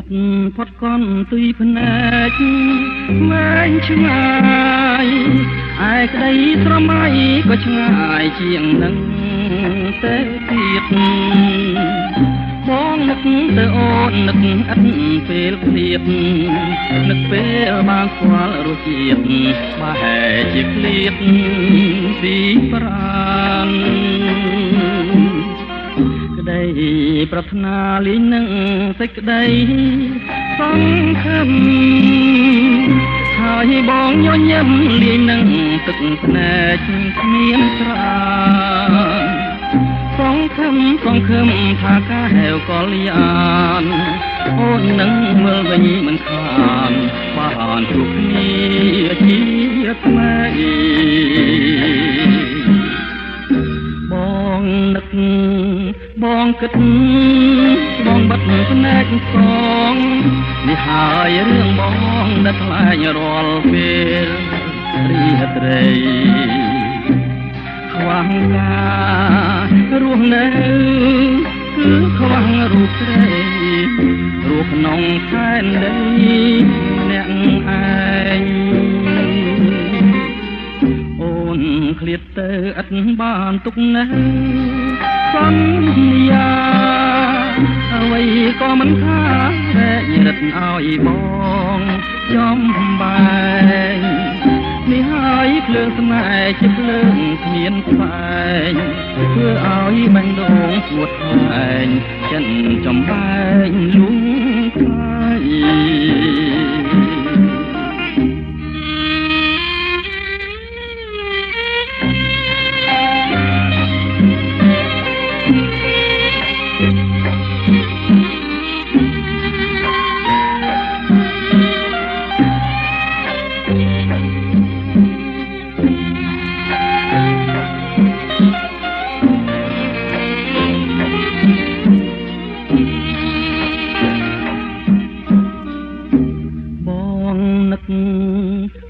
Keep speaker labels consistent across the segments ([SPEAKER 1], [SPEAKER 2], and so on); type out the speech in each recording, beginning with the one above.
[SPEAKER 1] ត់ផុតកន់ទុយភ្នែកវែងឆ្ងាយឯក្តីស្រមៃក៏ឆ្ងាយជាងនឹងទៅទៀតបងនឹកទៅអូននឹកឥតពេលឃ្លាតនឹកពេលបានស្គាល់រសជាតិប្រហែលជាឃ្លាតពីប្រាណក្តីប្រាថ្នាលីងនឹងសេចក្តីសង្ឃឹមហើយបងញញឹមលីងនឹងទឹកភ្នែកគ្មានស្រាសង្ឃឹមថាការហែវក៏លីអានអូននឹងមើលវិញមិនខានបានជួបគ្នាជាថ្មីបងនឹកបងគិតបងបិទភ្នែកសងនេះហើយរឿងបងដែលខ្លាចរាល់ពេលរីត្រីខ្វះការរស់នៅគឺខ្វះរូបស្រីរស់ក្នុងខែនដីអ្នកឯងអូនឃ្លាតទៅឥតបានទុកនៅសន្យាអ្វីក៏មិនថាតែរត់ឲ្យបងចំបែងនេះហើយភ្លើងស្នេហ៍ជាភ្លើងគ្មានស្វែងធ្វើឲ្យបាញ់ដងស្ងួតខ្លែងចិនចំបែងលួងខ្លាយ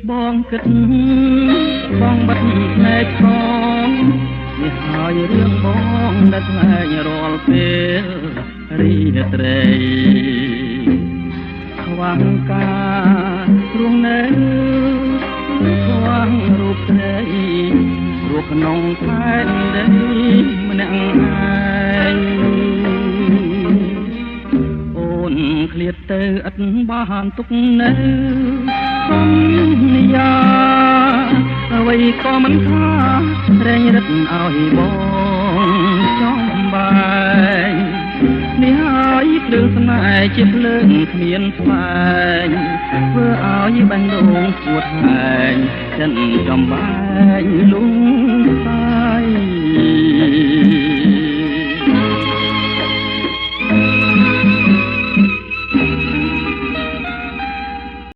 [SPEAKER 1] បងគិតបងបិទភ្នែកផងនេះហើយរឿងបងដែលខ្លាចរាល់ពេលរីត្រីខ្វះការរស់នៅខ្វះរូបស្រីរស់ក្នុងផែនដីម្នាក់ឯងអូនឃ្លាតទៅឥតបានទុកនៅសន្យាអ្វីក៏មិនថារែងរឹតឲ្យបងចំបែងនេះហើយភ្លើងស្នេហ៍ជាភ្លើងគ្មានស្វែងធ្វើឲ្យបាញ់ដងស្ងួតហែងចិនចំបែងលង